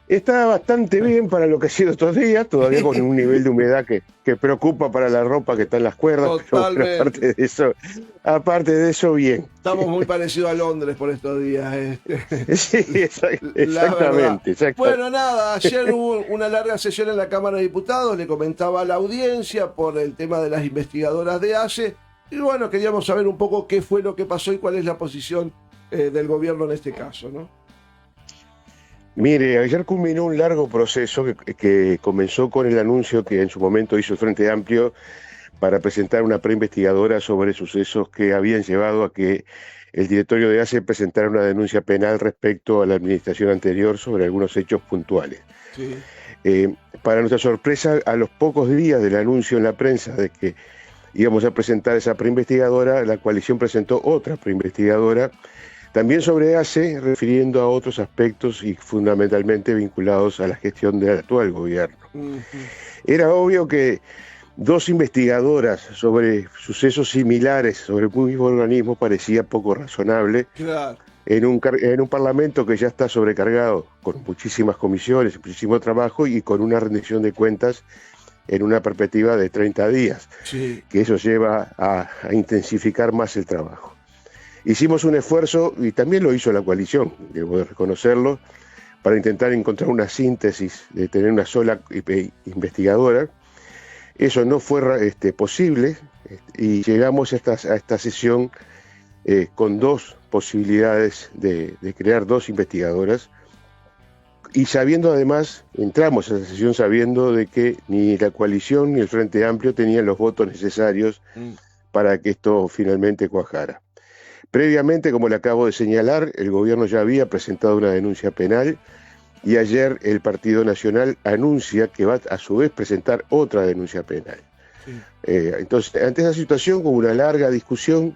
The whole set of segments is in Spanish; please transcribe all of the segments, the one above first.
Está bastante bien para lo que ha sido estos días, todavía con un nivel de humedad que preocupa para la ropa que está en las cuerdas, pero bueno, Totalmente. aparte de eso, bien. Estamos muy parecidos a Londres por estos días, Sí, la verdad. exactamente, exactamente. Bueno, nada, ayer hubo una larga sesión en la Cámara de Diputados, le comentaba a la audiencia por el tema de las investigadoras de ACE, y bueno, queríamos saber un poco qué fue lo que pasó y cuál es la posición del gobierno en este caso, ¿no? Mire, ayer culminó un largo proceso que comenzó con el anuncio que en su momento hizo el Frente Amplio para presentar una preinvestigadora sobre sucesos que habían llevado a que el directorio de ACE presentara una denuncia penal respecto a la administración anterior sobre algunos hechos puntuales. Sí. Para nuestra sorpresa, a los pocos días del anuncio en la prensa de que íbamos a presentar esa preinvestigadora, la coalición presentó otra preinvestigadora, también sobre ACE, refiriendo a otros aspectos y fundamentalmente vinculados a la gestión del actual gobierno. Ujú. Era obvio que dos investigadoras sobre sucesos similares sobre el mismo organismo parecía poco razonable Claro. en un parlamento que ya está sobrecargado con muchísimas comisiones, muchísimo trabajo y con una rendición de cuentas en una perspectiva de 30 días, Sí. que eso lleva a intensificar más el trabajo. Hicimos un esfuerzo, y también lo hizo la coalición, debo de reconocerlo, para intentar encontrar una síntesis de tener una sola investigadora. Eso no fue posible, y llegamos a esta sesión con dos posibilidades de crear dos investigadoras, y sabiendo además, entramos a esa sesión sabiendo de que ni la coalición ni el Frente Amplio tenían los votos necesarios Mm. para que esto finalmente cuajara. Previamente, como le acabo de señalar, el gobierno ya había presentado una denuncia penal y ayer el Partido Nacional anuncia que va a su vez presentar otra denuncia penal. Sí. Entonces, ante esa situación hubo una larga discusión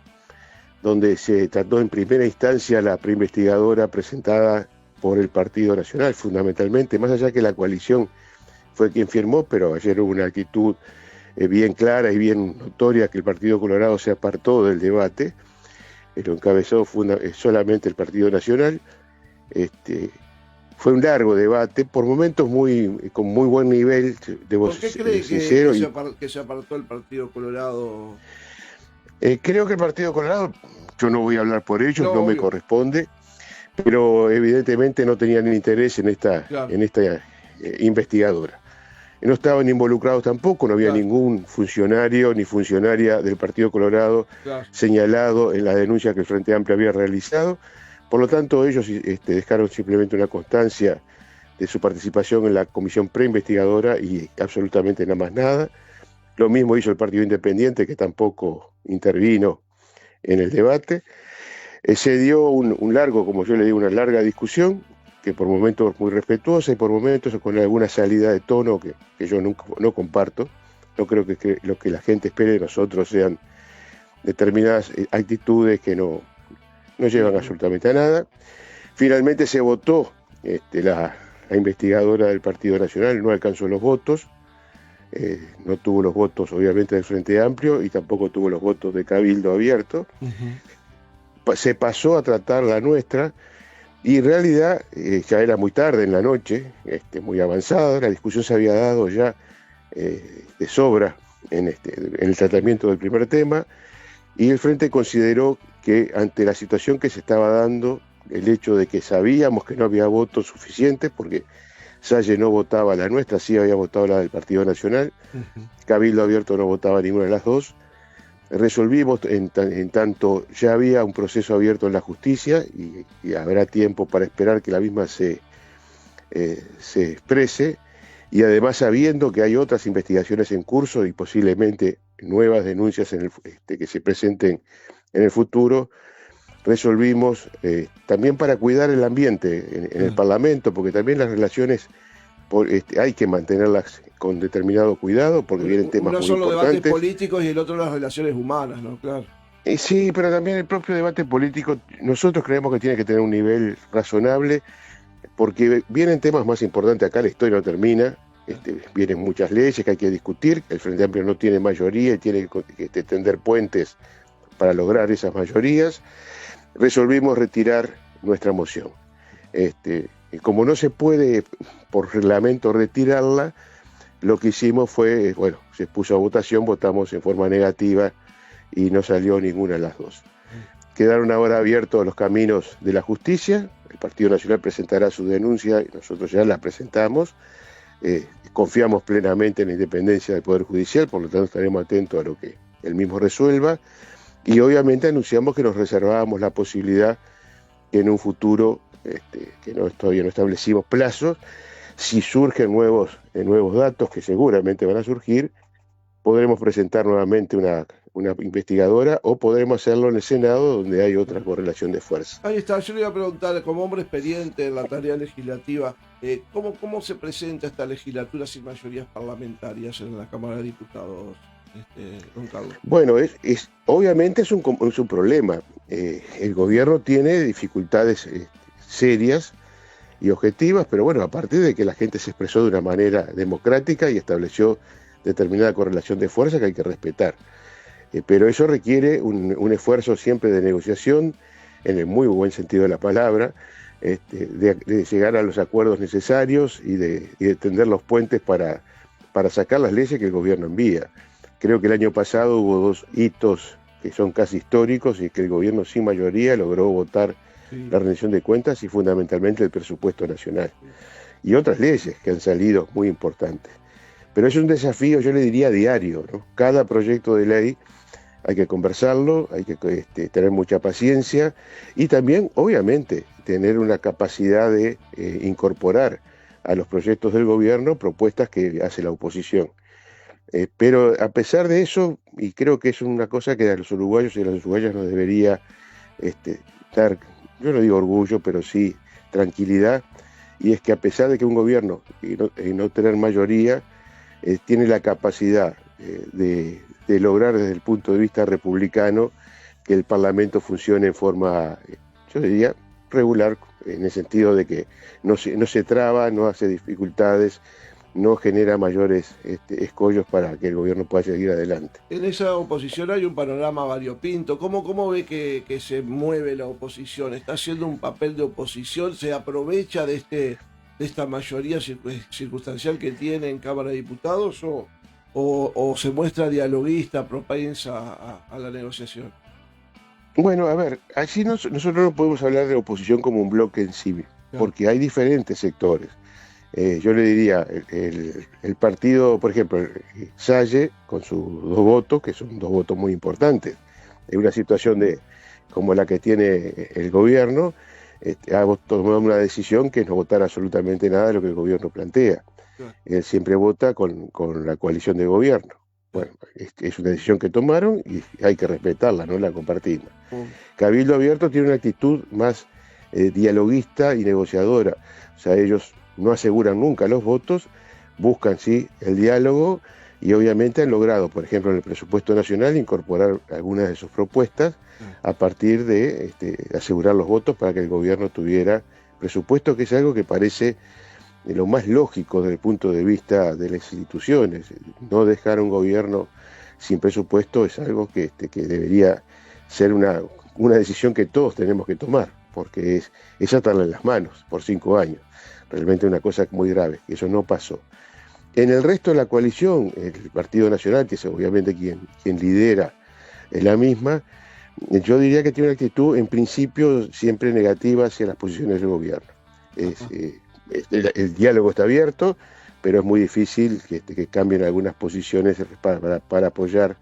donde se trató en primera instancia la preinvestigadora presentada por el Partido Nacional, fundamentalmente, más allá que la coalición fue quien firmó, pero ayer hubo una actitud bien clara y bien notoria que el Partido Colorado se apartó del debate. Lo encabezó solamente el Partido Nacional. Fue un largo debate, por momentos con muy buen nivel, debo ¿Por qué ser cree sincero. que se apartó el Partido Colorado? Creo que el Partido Colorado, yo no voy a hablar por ellos, No, no me obvio, corresponde, pero evidentemente no tenían interés en esta, claro, en esta investigadora. No estaban involucrados tampoco, no había claro, ningún funcionario ni funcionaria del Partido Colorado claro. señalado en la denuncia que el Frente Amplio había realizado. Por lo tanto, ellos dejaron simplemente una constancia de su participación en la comisión preinvestigadora y absolutamente nada más nada. Lo mismo hizo el Partido Independiente, que tampoco intervino en el debate. Se dio un largo, como yo le digo, una larga discusión, que por momentos muy respetuosa y por momentos con alguna salida de tono que yo no comparto. No creo que lo que la gente espere de nosotros sean determinadas actitudes que no llevan Ujú. absolutamente a nada. Finalmente se votó la investigadora del Partido Nacional, no alcanzó los votos, no tuvo los votos obviamente del Frente Amplio y tampoco tuvo los votos de Cabildo Abierto. Ujú. Se pasó a tratar la nuestra y en realidad ya era muy tarde en la noche, muy avanzada, la discusión se había dado ya de sobra en el tratamiento del primer tema, y el Frente consideró que ante la situación que se estaba dando, el hecho de que sabíamos que no había votos suficientes, porque Salle no votaba la nuestra, sí había votado la del Partido Nacional, Ujú. Cabildo Abierto no votaba ninguna de las dos, resolvimos en tanto ya había un proceso abierto en la justicia y habrá tiempo para esperar que la misma se exprese, y además sabiendo que hay otras investigaciones en curso y posiblemente nuevas denuncias que se presenten en el futuro, resolvimos también para cuidar el ambiente en el Claro. Parlamento, porque también las relaciones hay que mantenerlas con determinado cuidado porque vienen temas Uno muy son los debates importantes. políticos y el otro las relaciones humanas, ¿no? Claro. Sí, pero también el propio debate político, nosotros creemos que tiene que tener un nivel razonable, porque vienen temas más importantes. Acá la historia no termina, vienen muchas leyes que hay que discutir, el Frente Amplio no tiene mayoría y tiene que tender puentes para lograr esas mayorías. Resolvimos retirar nuestra moción. Este, como no se puede por reglamento retirarla, lo que hicimos fue, bueno, se puso a votación, votamos en forma negativa y no salió ninguna de las dos. Quedaron ahora abiertos los caminos de la justicia, el Partido Nacional presentará su denuncia y nosotros ya la presentamos. Confiamos plenamente en la independencia del Poder Judicial, por lo tanto estaremos atentos a lo que él mismo resuelva, y obviamente anunciamos que nos reservábamos la posibilidad que en un futuro, todavía no establecimos plazos, si surgen nuevos datos, que seguramente van a surgir, podremos presentar nuevamente una investigadora o podremos hacerlo en el Senado, donde hay otra correlación de fuerza. Ahí está, yo le iba a preguntar, como hombre experiente en la tarea legislativa, ¿cómo se presenta esta legislatura sin mayorías parlamentarias en la Cámara de Diputados, don Carlos? Bueno, obviamente es un problema. El gobierno tiene dificultades serias y objetivas, pero bueno, a partir de que la gente se expresó de una manera democrática y estableció determinada correlación de fuerza que hay que respetar. Pero eso requiere un esfuerzo siempre de negociación, en el muy buen sentido de la palabra, de llegar a los acuerdos necesarios y de tender los puentes para sacar las leyes que el gobierno envía. Creo que el año pasado hubo 2 hitos que son casi históricos y que el gobierno sin mayoría logró votar la rendición de cuentas y fundamentalmente el presupuesto nacional. Y otras leyes que han salido muy importantes. Pero es un desafío, yo le diría, diario, ¿no? Cada proyecto de ley hay que conversarlo, hay que tener mucha paciencia y también, obviamente, tener una capacidad de incorporar a los proyectos del gobierno propuestas que hace la oposición. Pero a pesar de eso, y creo que es una cosa que a los uruguayos y a las uruguayas nos debería dar, yo no digo orgullo, pero sí tranquilidad, y es que a pesar de que un gobierno y no tener mayoría, tiene la capacidad de lograr desde el punto de vista republicano que el Parlamento funcione en forma, yo diría, regular, en el sentido de que no se traba, no hace dificultades, no genera mayores escollos para que el gobierno pueda seguir adelante. En esa oposición hay un panorama variopinto. ¿Cómo ve que se mueve la oposición? ¿Está haciendo un papel de oposición? ¿Se aprovecha de esta mayoría circunstancial que tiene en Cámara de Diputados o se muestra dialoguista, propensa a la negociación? Bueno, a ver, así nosotros no podemos hablar de oposición como un bloque en sí, porque hay diferentes sectores. Yo le diría, el partido, por ejemplo, Salle, con sus 2 votos, que son 2 votos muy importantes, en una situación como la que tiene el gobierno, ha tomado una decisión que es no votar absolutamente nada de lo que el gobierno plantea. Él siempre vota con la coalición de gobierno. Bueno, es una decisión que tomaron y hay que respetarla, no la compartimos. Cabildo Abierto tiene una actitud más dialoguista y negociadora. O sea, ellos no aseguran nunca los votos, buscan sí el diálogo y obviamente han logrado, por ejemplo, en el presupuesto nacional, incorporar algunas de sus propuestas a partir de asegurar los votos para que el gobierno tuviera presupuesto, que es algo que parece de lo más lógico desde el punto de vista de las instituciones. No dejar un gobierno sin presupuesto es algo que debería ser una decisión que todos tenemos que tomar, porque es atarle las manos por 5 años. Realmente una cosa muy grave, y eso no pasó. En el resto de la coalición, el Partido Nacional, que es obviamente quien lidera la misma, yo diría que tiene una actitud en principio siempre negativa hacia las posiciones del gobierno. El diálogo está abierto, pero es muy difícil que cambien algunas posiciones para apoyar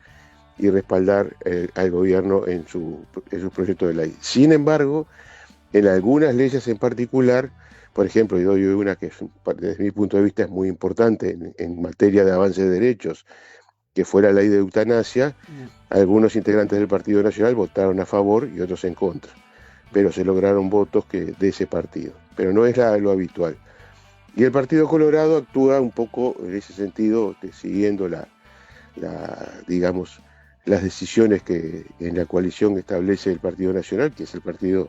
y respaldar al gobierno en sus proyectos de ley. Sin embargo, en algunas leyes en particular, por ejemplo, y doy una que desde mi punto de vista es muy importante en materia de avance de derechos, que fue la ley de eutanasia, algunos integrantes del Partido Nacional votaron a favor y otros en contra, pero se lograron votos de ese partido, pero no es lo habitual. Y el Partido Colorado actúa un poco en ese sentido, siguiendo digamos, las decisiones que en la coalición establece el Partido Nacional, que es el partido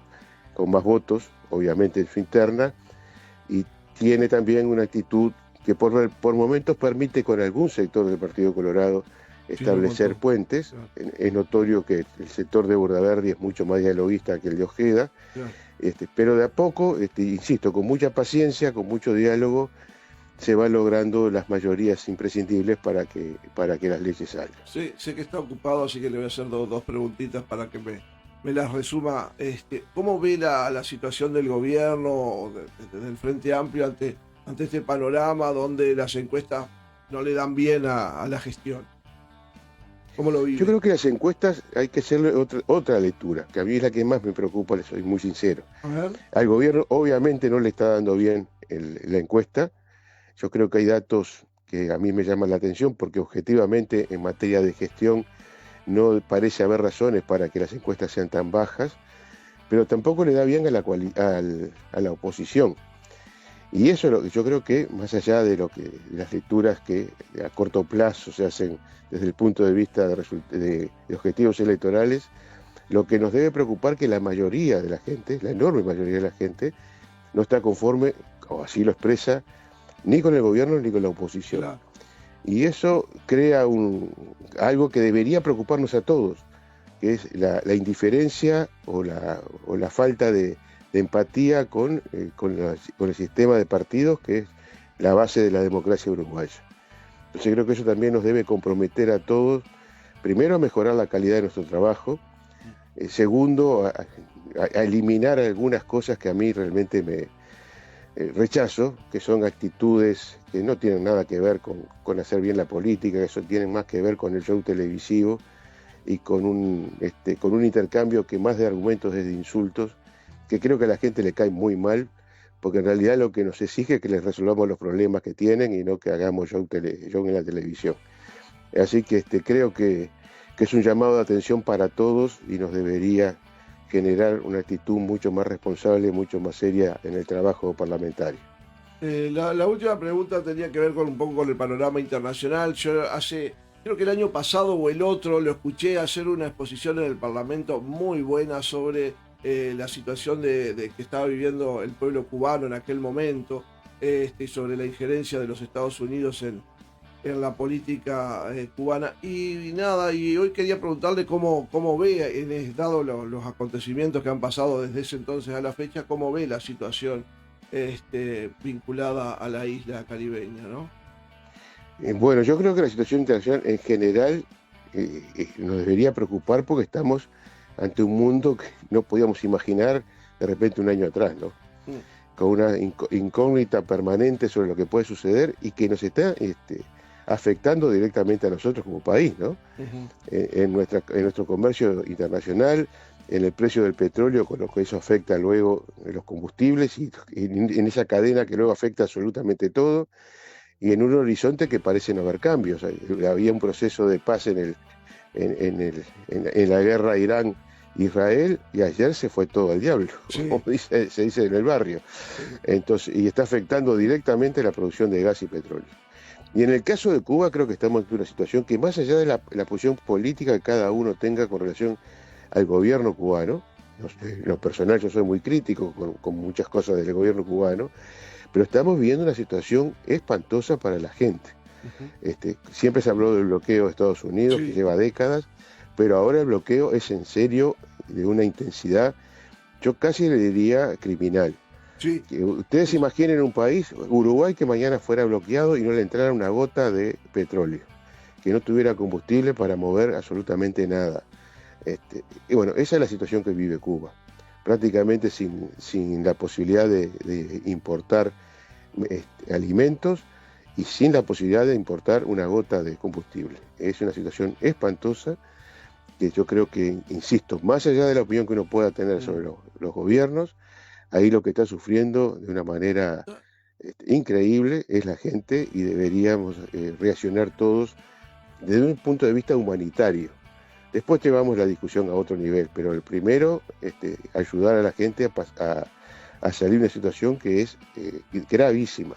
con más votos, obviamente en su interna, y tiene también una actitud que por momentos permite con algún sector del Partido Colorado establecer puentes. Es notorio que el sector de Bordaberry es mucho más dialoguista que el de Ojeda, Pero de a poco, insisto, con mucha paciencia, con mucho diálogo, se van logrando las mayorías imprescindibles para que las leyes salgan. Sí, sé que está ocupado, así que le voy a hacer dos preguntitas para que me las resuma. ¿Cómo ve la situación del gobierno, del Frente Amplio, ante este panorama donde las encuestas no le dan bien a la gestión? ¿Cómo lo Yo vive? creo que las encuestas hay que hacerle otra lectura, que a mí es la que más me preocupa, le soy muy sincero. A ver. Al gobierno obviamente no le está dando bien la encuesta. Yo creo que hay datos que a mí me llaman la atención porque objetivamente en materia de gestión no parece haber razones para que las encuestas sean tan bajas, pero tampoco le da bien a la oposición. Y eso es lo que yo creo que, más allá de las lecturas que a corto plazo se hacen desde el punto de vista de objetivos electorales, lo que nos debe preocupar que la mayoría de la gente, la enorme mayoría de la gente, no está conforme, o así lo expresa, ni con el gobierno ni con la oposición. Claro. Y eso crea algo que debería preocuparnos a todos, que es la indiferencia o la falta de empatía con el sistema de partidos, que es la base de la democracia uruguaya. Entonces creo que eso también nos debe comprometer a todos, primero a mejorar la calidad de nuestro trabajo, segundo a eliminar algunas cosas que a mí realmente me rechazo, que son actitudes que no tienen nada que ver con hacer bien la política, que eso tienen más que ver con el show televisivo y con un intercambio que más de argumentos es de insultos, que creo que a la gente le cae muy mal, porque en realidad lo que nos exige es que les resolvamos los problemas que tienen y no que hagamos show en la televisión. Así que creo que es un llamado de atención para todos y nos debería generar una actitud mucho más responsable, mucho más seria en el trabajo parlamentario. La última pregunta tenía que ver un poco con el panorama internacional. Creo que el año pasado o el otro, lo escuché hacer una exposición en el Parlamento muy buena sobre la situación de que estaba viviendo el pueblo cubano en aquel momento, sobre la injerencia de los Estados Unidos en la política cubana. Y nada, y hoy quería preguntarle cómo ve, dado los acontecimientos que han pasado desde ese entonces a la fecha, cómo ve la situación vinculada a la isla caribeña, ¿no? Bueno, yo creo que la situación internacional en general nos debería preocupar porque estamos ante un mundo que no podíamos imaginar de repente un año atrás, ¿no? Con una incógnita permanente sobre lo que puede suceder y que nos está afectando directamente a nosotros como país, ¿no? En nuestro comercio internacional, en el precio del petróleo, con lo que eso afecta luego en los combustibles y en esa cadena que luego afecta absolutamente todo, y en un horizonte que parece no haber cambios. Había un proceso de paz en la guerra Irán-Israel y ayer se fue todo al diablo, Sí. como se dice en el barrio. Entonces, y está afectando directamente la producción de gas y petróleo. Y en el caso de Cuba creo que estamos en una situación que más allá de la posición política que cada uno tenga con relación al gobierno cubano, en lo personal yo soy muy crítico con muchas cosas del gobierno cubano, pero estamos viviendo una situación espantosa para la gente. Siempre se habló del bloqueo de Estados Unidos, Sí. que lleva décadas, pero ahora el bloqueo es en serio, de una intensidad, yo casi le diría criminal. Sí. Que ustedes imaginen un país, Uruguay, que mañana fuera bloqueado y no le entrara una gota de petróleo, que no tuviera combustible para mover absolutamente nada. Y bueno, esa es la situación que vive Cuba, prácticamente sin la posibilidad de importar alimentos y sin la posibilidad de importar una gota de combustible. Es una situación espantosa que yo creo que, insisto, más allá de la opinión que uno pueda tener sobre los gobiernos, ahí lo que está sufriendo de una manera increíble es la gente y deberíamos reaccionar todos desde un punto de vista humanitario. Después llevamos la discusión a otro nivel, pero el primero, ayudar a la gente a salir de una situación que es gravísima,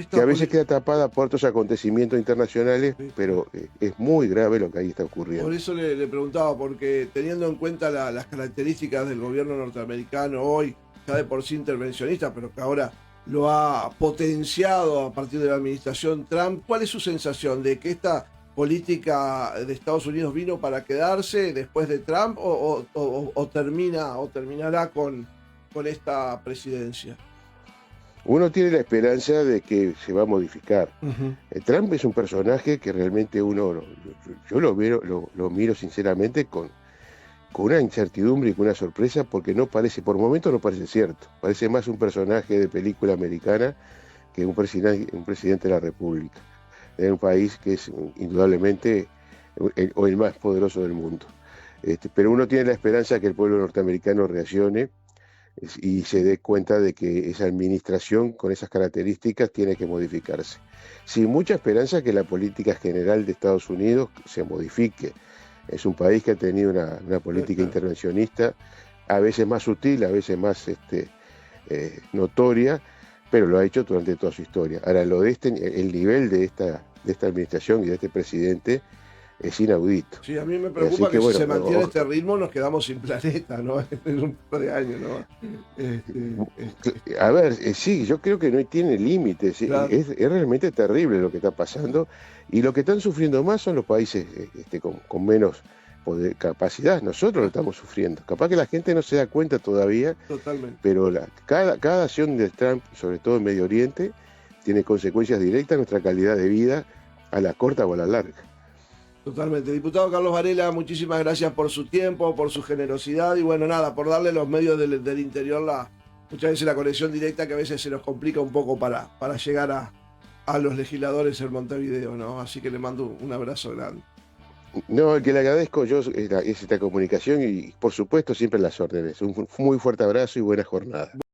que a veces queda tapada por otros acontecimientos internacionales, pero es muy grave lo que ahí está ocurriendo. Por eso le preguntaba, porque teniendo en cuenta las características del gobierno norteamericano hoy, ya de por sí intervencionista, pero que ahora lo ha potenciado a partir de la administración Trump, ¿cuál es su sensación de que esta política de Estados Unidos vino para quedarse después de Trump o terminará con con esta presidencia? Uno tiene la esperanza de que se va a modificar. Ujú. Trump es un personaje que realmente yo lo miro sinceramente con una incertidumbre y con una sorpresa, porque por momentos no parece cierto. Parece más un personaje de película americana que un presidente de la República, de un país que es indudablemente el más poderoso del mundo. Pero uno tiene la esperanza que el pueblo norteamericano reaccione y se dé cuenta de que esa administración con esas características tiene que modificarse. Sin mucha esperanza que la política general de Estados Unidos se modifique. Es un país que ha tenido una política intervencionista, a veces más sutil, a veces más notoria, pero lo ha hecho durante toda su historia. Ahora, el nivel de esta administración y de este presidente es inaudito. Sí, a mí me preocupa que si se mantiene este ritmo nos quedamos sin planeta, ¿no? En un par de años, ¿no? A ver, sí, yo creo que no tiene límites. Claro. Es realmente terrible lo que está pasando, y lo que están sufriendo más son los países con menos capacidad. Nosotros lo estamos sufriendo. Capaz que la gente no se da cuenta todavía, Totalmente. pero cada acción de Trump, sobre todo en Medio Oriente, tiene consecuencias directas en nuestra calidad de vida, a la corta o a la larga. Totalmente. Diputado Carlos Varela, muchísimas gracias por su tiempo, por su generosidad y bueno, nada, por darle a los medios del interior muchas veces la conexión directa que a veces se nos complica un poco para llegar a los legisladores en Montevideo, ¿no? Así que le mando un abrazo grande. No, el que le agradezco yo es esta comunicación y, por supuesto, siempre las órdenes. Un muy fuerte abrazo y buena jornada.